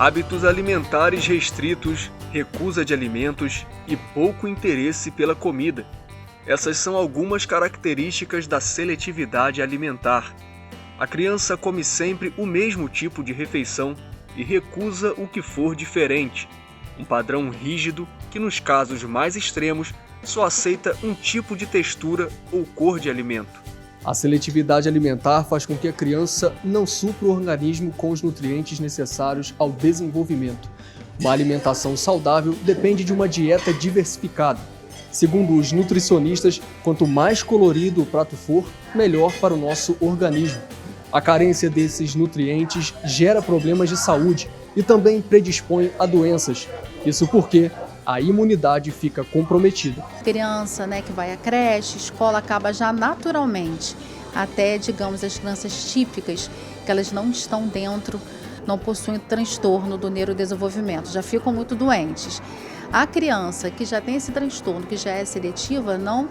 Hábitos alimentares restritos, recusa de alimentos e pouco interesse pela comida. Essas são algumas características da seletividade alimentar. A criança come sempre o mesmo tipo de refeição e recusa o que for diferente. Um padrão rígido que, nos casos mais extremos, só aceita um tipo de textura ou cor de alimento. A seletividade alimentar faz com que a criança não supra o organismo com os nutrientes necessários ao desenvolvimento. Uma alimentação saudável depende de uma dieta diversificada. Segundo os nutricionistas, quanto mais colorido o prato for, melhor para o nosso organismo. A carência desses nutrientes gera problemas de saúde e também predispõe a doenças. Isso porque a imunidade fica comprometida. Criança, que vai à creche, escola, acaba já naturalmente, até, digamos, as crianças típicas, que elas não estão dentro, não possuem transtorno do neurodesenvolvimento, já ficam muito doentes. A criança que já tem esse transtorno, que já é seletiva, não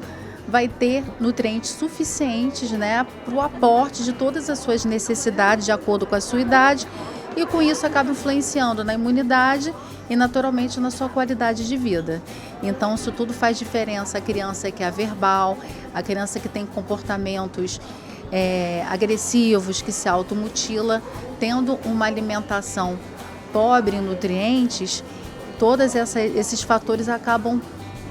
vai ter nutrientes suficientes para o aporte de todas as suas necessidades de acordo com a sua idade, e com isso acaba influenciando na imunidade e naturalmente na sua qualidade de vida. Então isso tudo faz diferença. A criança que é averbal, a criança que tem comportamentos agressivos, que se automutila, tendo uma alimentação pobre em nutrientes, todos esses fatores acabam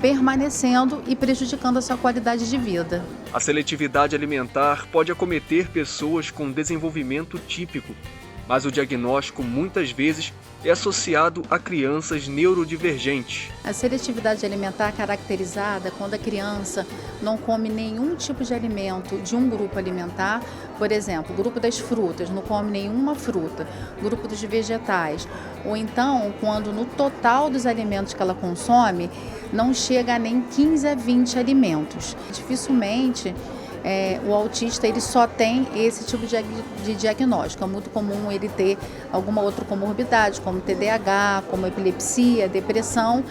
permanecendo e prejudicando a sua qualidade de vida. A seletividade alimentar pode acometer pessoas com desenvolvimento típico, mas o diagnóstico muitas vezes é associado a crianças neurodivergentes. A seletividade alimentar é caracterizada quando a criança não come nenhum tipo de alimento de um grupo alimentar. Por exemplo, o grupo das frutas, não come nenhuma fruta, o grupo dos vegetais. Ou então, quando no total dos alimentos que ela consome, não chega a nem 15 a 20 alimentos. Dificilmente o autista ele só tem esse tipo de diagnóstico. É muito comum ele ter alguma outra comorbidade, como TDAH, como epilepsia, depressão,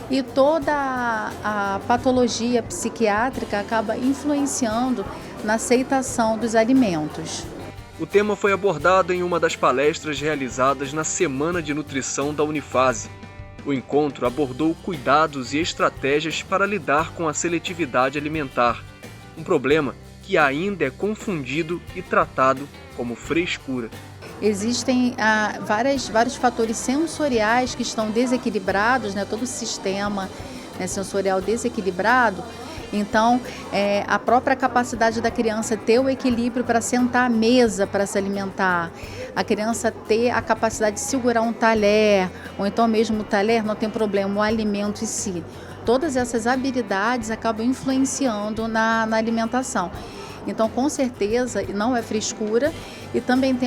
e toda a patologia psiquiátrica acaba influenciando na aceitação dos alimentos. O tema foi abordado em uma das palestras realizadas na Semana de Nutrição da Unifase. O encontro abordou cuidados e estratégias para lidar com a seletividade alimentar, um problema que ainda é confundido e tratado como frescura. Existem vários fatores sensoriais que estão desequilibrados, todo o sistema sensorial desequilibrado. Então, a própria capacidade da criança ter o equilíbrio para sentar à mesa para se alimentar, a criança ter a capacidade de segurar um talher, ou então mesmo o talher não tem problema, o alimento em si. Todas essas habilidades acabam influenciando na alimentação. Então, com certeza, não é frescura, e também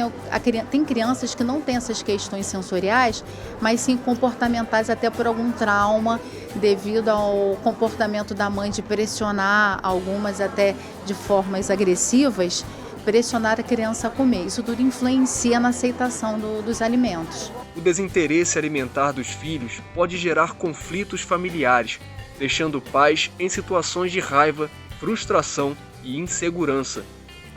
tem crianças que não têm essas questões sensoriais, mas sim comportamentais, até por algum trauma, devido ao comportamento da mãe de pressionar, algumas até de formas agressivas, pressionar a criança a comer. Isso tudo influencia na aceitação dos alimentos. O desinteresse alimentar dos filhos pode gerar conflitos familiares, deixando pais em situações de raiva, frustração e insegurança.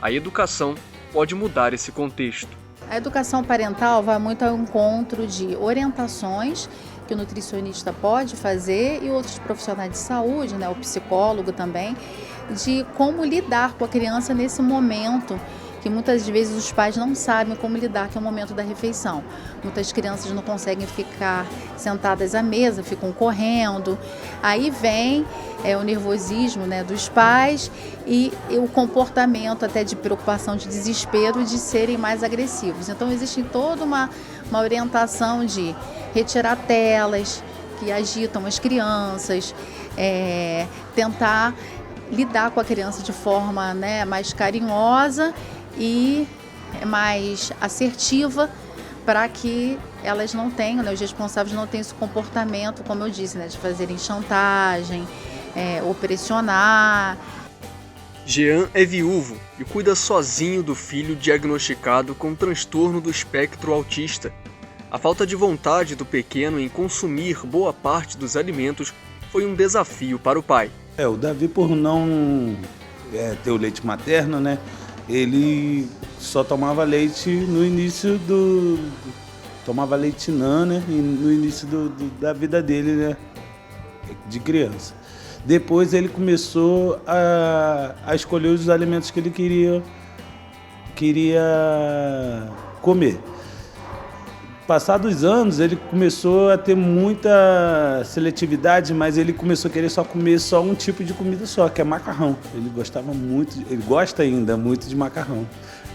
A educação pode mudar esse contexto. A educação parental vai muito ao encontro de orientações que o nutricionista pode fazer e outros profissionais de saúde, o psicólogo também, de como lidar com a criança nesse momento que muitas vezes os pais não sabem como lidar, que é o momento da refeição. Muitas crianças não conseguem ficar sentadas à mesa, ficam correndo. Aí vem o nervosismo dos pais e o comportamento até de preocupação, de desespero, de serem mais agressivos. Então existe toda uma orientação de retirar telas que agitam as crianças, tentar lidar com a criança de forma mais carinhosa e mais assertiva, para que elas não tenham, os responsáveis não tenham esse comportamento, como eu disse, de fazerem chantagem, ou pressionar. Jean é viúvo e cuida sozinho do filho diagnosticado com transtorno do espectro autista. A falta de vontade do pequeno em consumir boa parte dos alimentos foi um desafio para o pai. O Davi, por não ter o leite materno, ele só tomava leite no início tomava leitinã, né? No início da vida dele, né? De criança. Depois ele começou a escolher os alimentos que ele queria comer. Passados os anos, ele começou a ter muita seletividade, mas ele começou a querer comer só um tipo de comida só, que é macarrão. Ele gostava muito, ele gosta ainda muito de macarrão,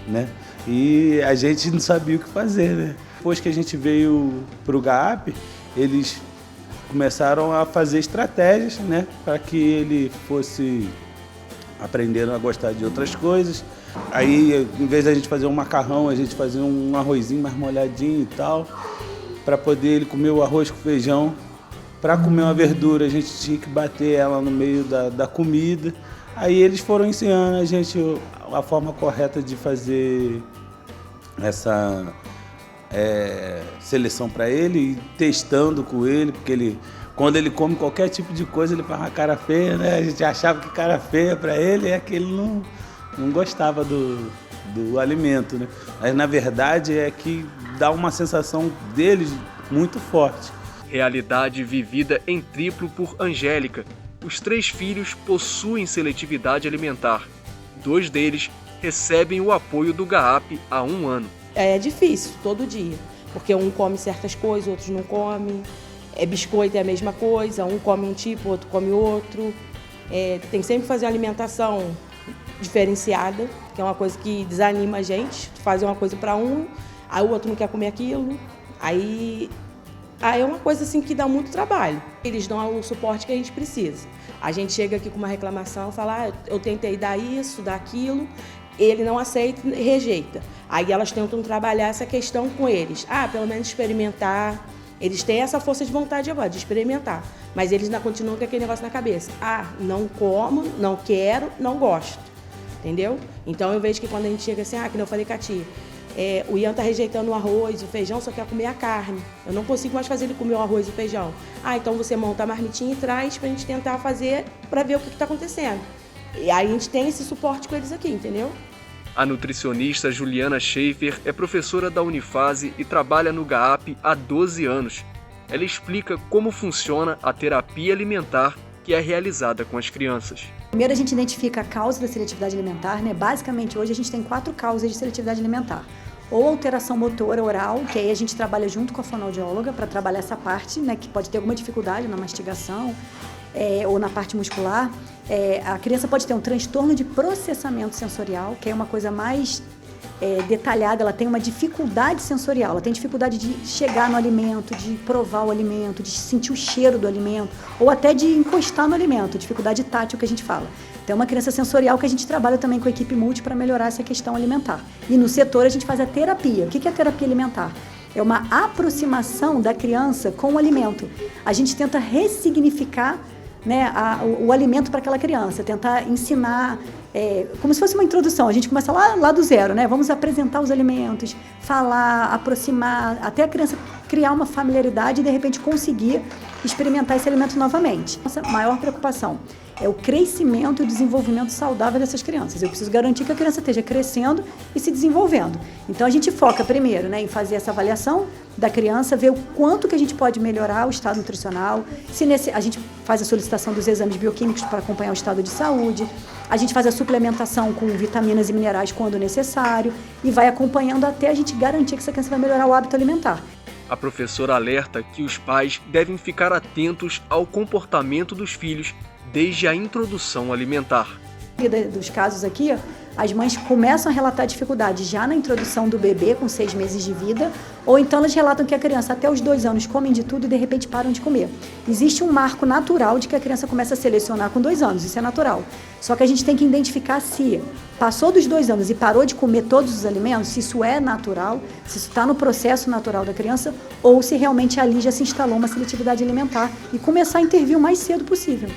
né? E a gente não sabia o que fazer, né? Depois que a gente veio para o GAAP, eles começaram a fazer estratégias, né, para que ele fosse aprendendo a gostar de outras coisas. Aí, em vez da gente fazer um macarrão, a gente fazia um arrozinho mais molhadinho e tal, para poder ele comer o arroz com feijão. Para comer uma verdura, a gente tinha que bater ela no meio da comida. Aí eles foram ensinando a gente a forma correta de fazer essa seleção para ele, e testando com ele, porque quando ele come qualquer tipo de coisa, ele faz uma cara feia, né? A gente achava que cara feia para ele é que ele não gostava do alimento, né? Mas na verdade é que dá uma sensação deles muito forte. Realidade vivida em triplo por Angélica. Os 3 filhos possuem seletividade alimentar. 2 deles recebem o apoio do GAAP há 1 ano. É difícil, todo dia, porque um come certas coisas, outros não comem. Biscoito é a mesma coisa, um come um tipo, outro come outro. Tem que sempre fazer uma alimentação diferenciada, que é uma coisa que desanima a gente. Fazer uma coisa para um, aí o outro não quer comer aquilo. Aí é uma coisa assim que dá muito trabalho. Eles dão o suporte que a gente precisa. A gente chega aqui com uma reclamação, fala, eu tentei dar isso, dar aquilo, ele não aceita, rejeita. Aí elas tentam trabalhar essa questão com eles. Pelo menos experimentar. Eles têm essa força de vontade agora, de experimentar. Mas eles ainda continuam com aquele negócio na cabeça. Não como, não quero, não gosto. Entendeu? Então eu vejo que quando a gente chega assim, que nem eu falei com a tia, o Ian tá rejeitando o arroz, o feijão, só quer comer a carne. Eu não consigo mais fazer ele comer o arroz e o feijão. Então você monta a marmitinha e traz pra gente tentar fazer, pra ver o que tá acontecendo. E aí a gente tem esse suporte com eles aqui, entendeu? A nutricionista Juliana Schaefer é professora da Unifase e trabalha no GAAP há 12 anos. Ela explica como funciona a terapia alimentar que é realizada com as crianças. Primeiro a gente identifica a causa da seletividade alimentar, né? Basicamente hoje a gente tem 4 causas de seletividade alimentar. Ou alteração motora oral, que aí a gente trabalha junto com a fonoaudióloga para trabalhar essa parte, né? Que pode ter alguma dificuldade na mastigação ou na parte muscular. A criança pode ter um transtorno de processamento sensorial, que é uma coisa mais detalhada, ela tem uma dificuldade sensorial, ela tem dificuldade de chegar no alimento, de provar o alimento, de sentir o cheiro do alimento, ou até de encostar no alimento, dificuldade tátil que a gente fala. Então é uma criança sensorial que a gente trabalha também com a equipe multi para melhorar essa questão alimentar. E no setor a gente faz a terapia. O que é a terapia alimentar? É uma aproximação da criança com o alimento. A gente tenta ressignificar, né, o alimento para aquela criança, tentar ensinar, como se fosse uma introdução. A gente começa lá do zero, né? Vamos apresentar os alimentos, falar, aproximar, até a criança criar uma familiaridade e de repente conseguir experimentar esse alimento novamente. Nossa maior preocupação é o crescimento e o desenvolvimento saudável dessas crianças. Eu preciso garantir que a criança esteja crescendo e se desenvolvendo. Então a gente foca primeiro, né, em fazer essa avaliação da criança, ver o quanto que a gente pode melhorar o estado nutricional. A gente faz a solicitação dos exames bioquímicos para acompanhar o estado de saúde. A gente faz a suplementação com vitaminas e minerais quando necessário e vai acompanhando até a gente garantir que essa criança vai melhorar o hábito alimentar. A professora alerta que os pais devem ficar atentos ao comportamento dos filhos desde a introdução alimentar. Dos casos aqui, as mães começam a relatar dificuldades já na introdução do bebê com 6 meses de vida, ou então elas relatam que a criança até os 2 anos comem de tudo e de repente param de comer. Existe um marco natural de que a criança começa a selecionar com 2 anos, isso é natural. Só que a gente tem que identificar se passou dos 2 anos e parou de comer todos os alimentos, se isso é natural, se isso está no processo natural da criança, ou se realmente ali já se instalou uma seletividade alimentar e começar a intervir o mais cedo possível.